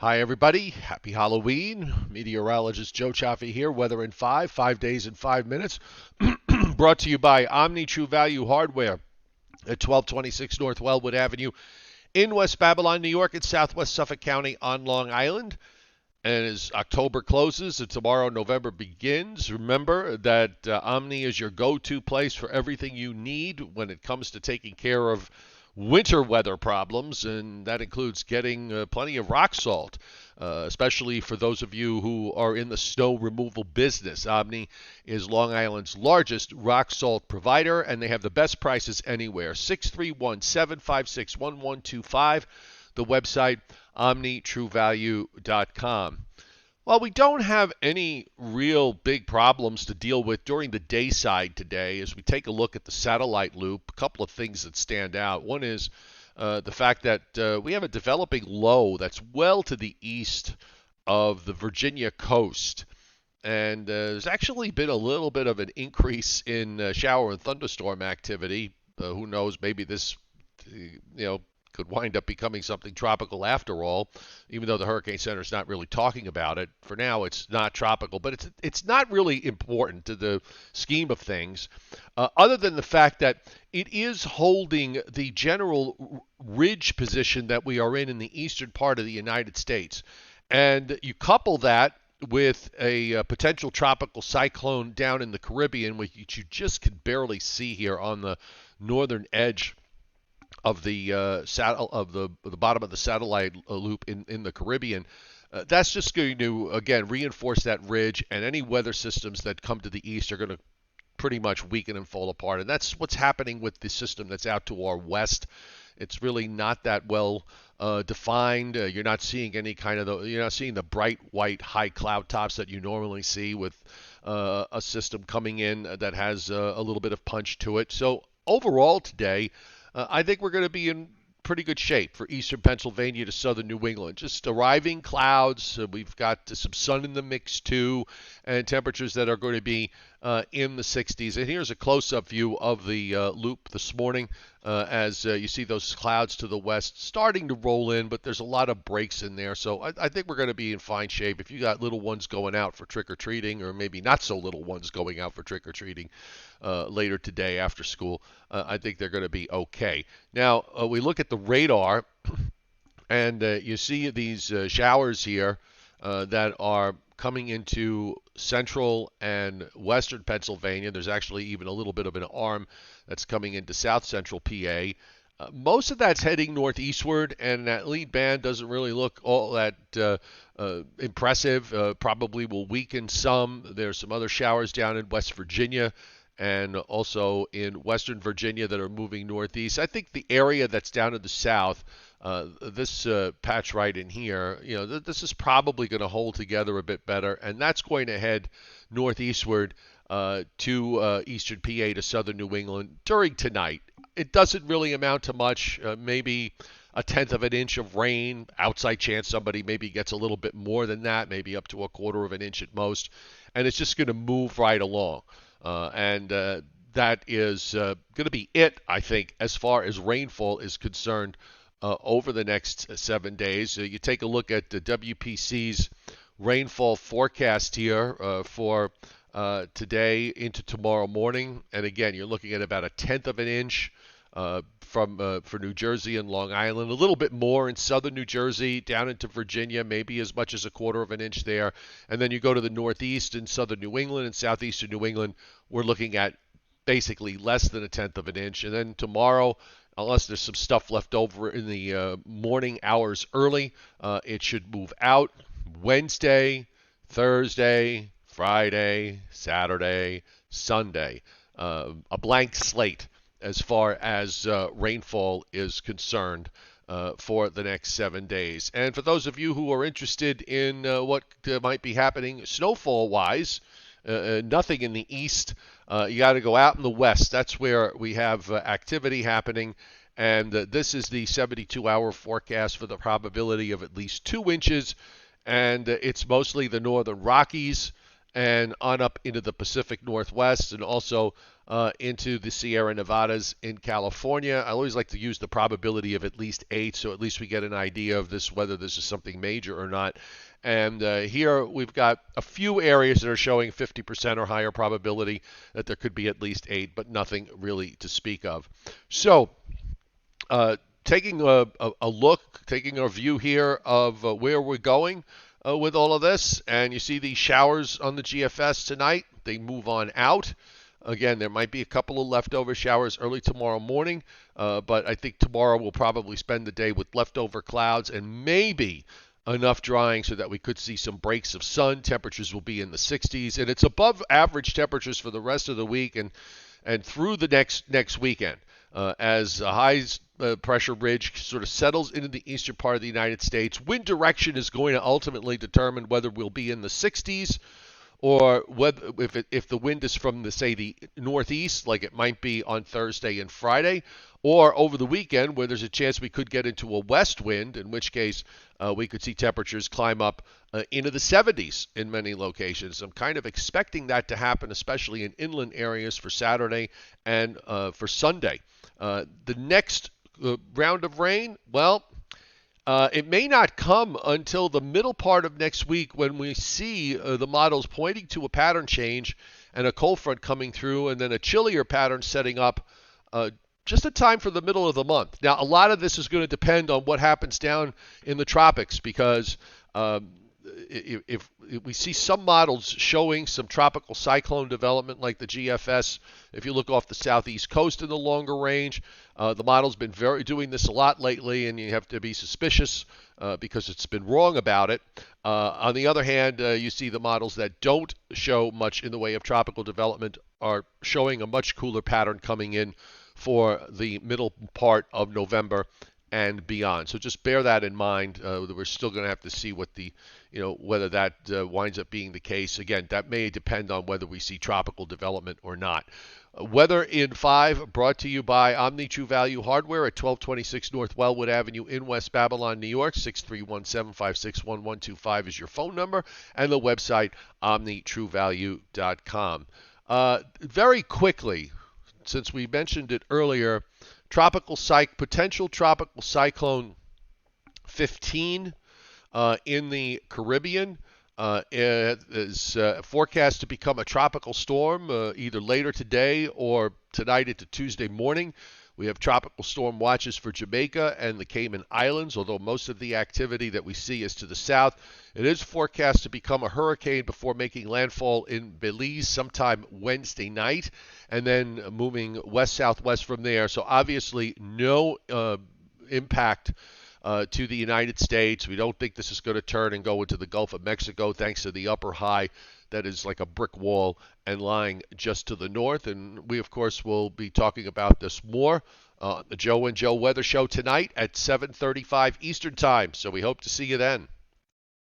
Hi, everybody. Happy Halloween. Meteorologist Joe Cioffi here. Weather in 5 days in 5 minutes. Brought to you by Omni True Value Hardware at 1226 North Wellwood Avenue in West Babylon, New York, in southwest Suffolk County on Long Island. And as October closes and tomorrow November begins, remember that Omni is your go-to place for everything you need when it comes to taking care of winter weather problems, and that includes getting plenty of rock salt, especially for those of you who are in the snow removal business. Omni is Long Island's largest rock salt provider, and they have the best prices anywhere. 631-756-1125. The website, omnitruevalue.com. Well, we don't have any real big problems to deal with during the day side today. As we take a look at the satellite loop, a couple of things that stand out. One is the fact that we have a developing low that's well to the east of the Virginia coast. And there's actually been a little bit of an increase in shower and thunderstorm activity. Who knows, maybe this, could wind up becoming something tropical after all, even though the Hurricane Center is not really talking about it. For now, it's not tropical, but it's not really important to the scheme of things, other than the fact that it is holding the general ridge position that we are in the eastern part of the United States. And you couple that with a potential tropical cyclone down in the Caribbean, which you just can barely see here on the northern edge of the the bottom of the satellite loop in the Caribbean. That's just going to again reinforce that ridge, and any weather systems that come to the east are going to pretty much weaken and fall apart. And that's what's happening with the system that's out to our west. It's really not that well defined. You're not seeing any kind of you're not seeing the bright white high cloud tops that you normally see with a system coming in that has a little bit of punch to it. So overall today, I think we're going to be in pretty good shape for eastern Pennsylvania to southern New England. Just arriving clouds. We've got some sun in the mix too, and temperatures that are going to be in the 60s. And here's a close-up view of the loop this morning as you see those clouds to the west starting to roll in, but there's a lot of breaks in there. So I think we're going to be in fine shape. If you got little ones going out for trick-or-treating, or maybe not so little ones going out for trick-or-treating later today after school, I think they're going to be okay. Now, we look at the radar, and you see these showers here that are coming into central and western Pennsylvania. There's actually even a little bit of an arm that's coming into south central PA. Most of that's heading northeastward, and that lead band doesn't really look all that impressive. Probably will weaken some. There's some other showers down in West Virginia and also in Western Virginia that are moving northeast. I think the area that's down in the south, this patch right in here, this is probably going to hold together a bit better, and that's going to head northeastward to eastern PA to southern New England during tonight. It doesn't really amount to much, maybe a tenth of an inch of rain. Outside chance somebody maybe gets a little bit more than that, maybe up to a quarter of an inch at most, and it's just going to move right along. And that is going to be it, I think, as far as rainfall is concerned over the next 7 days. You take a look at the WPC's rainfall forecast here for today into tomorrow morning. And again, you're looking at about a tenth of an inch for New Jersey and Long Island, a little bit more in southern New Jersey, down into Virginia, maybe as much as a quarter of an inch there. And then you go to the northeast and southern New England and southeastern New England, we're looking at basically less than a tenth of an inch. And then tomorrow, unless there's some stuff left over in the morning hours early, it should move out. Wednesday, Thursday, Friday, Saturday, Sunday, a blank slate as far as rainfall is concerned for the next 7 days. And for those of you who are interested in what might be happening snowfall-wise, nothing in the east. You got to go out in the west. That's where we have activity happening. And this is the 72-hour forecast for the probability of at least 2 inches. And it's mostly the northern Rockies and on up into the Pacific Northwest and also into the Sierra Nevadas in California. I always like to use the probability of at least 8, so at least we get an idea of this, whether this is something major or not. And here we've got a few areas that are showing 50% or higher probability that there could be at least 8, but nothing really to speak of. So, taking a look, taking a view here of where we're going with all of this, and you see these showers on the GFS tonight. They move on out. Again, there might be a couple of leftover showers early tomorrow morning, but I think tomorrow we'll probably spend the day with leftover clouds and maybe enough drying so that we could see some breaks of sun. Temperatures will be in the 60s, and it's above average temperatures for the rest of the week and through the next weekend. As a high pressure ridge sort of settles into the eastern part of the United States, wind direction is going to ultimately determine whether we'll be in the 60s or whether if the wind is from the northeast, like it might be on Thursday and Friday, or over the weekend where there's a chance we could get into a west wind, in which case we could see temperatures climb up into the 70s in many locations. I'm kind of expecting that to happen, especially in inland areas for Saturday and for Sunday. The next round of rain, well, it may not come until the middle part of next week when we see the models pointing to a pattern change and a cold front coming through and then a chillier pattern setting up just in time for the middle of the month. Now, a lot of this is going to depend on what happens down in the tropics because if we see some models showing some tropical cyclone development like the GFS, if you look off the southeast coast in the longer range, the model's been doing this a lot lately, and you have to be suspicious because it's been wrong about it. On the other hand, you see the models that don't show much in the way of tropical development are showing a much cooler pattern coming in for the middle part of November and beyond. So just bear that in mind. We're still going to have to see what whether that winds up being the case. Again, that may depend on whether we see tropical development or not. Weather in 5 brought to you by Omni True Value Hardware at 1226 North Wellwood Avenue in West Babylon, New York. 631-756-1125 is your phone number, and the website omnitruevalue.com. Very quickly, since we mentioned it earlier, potential tropical cyclone 15 in the Caribbean is forecast to become a tropical storm either later today or tonight into Tuesday morning. We have tropical storm watches for Jamaica and the Cayman Islands, although most of the activity that we see is to the south. It is forecast to become a hurricane before making landfall in Belize sometime Wednesday night, and then moving west-southwest from there. So obviously no impact to the United States. We don't think this is going to turn and go into the Gulf of Mexico thanks to the upper high that is like a brick wall and lying just to the north. And we, of course, will be talking about this more the Joe and Joe Weather Show tonight at 7:35 Eastern Time. So we hope to see you then.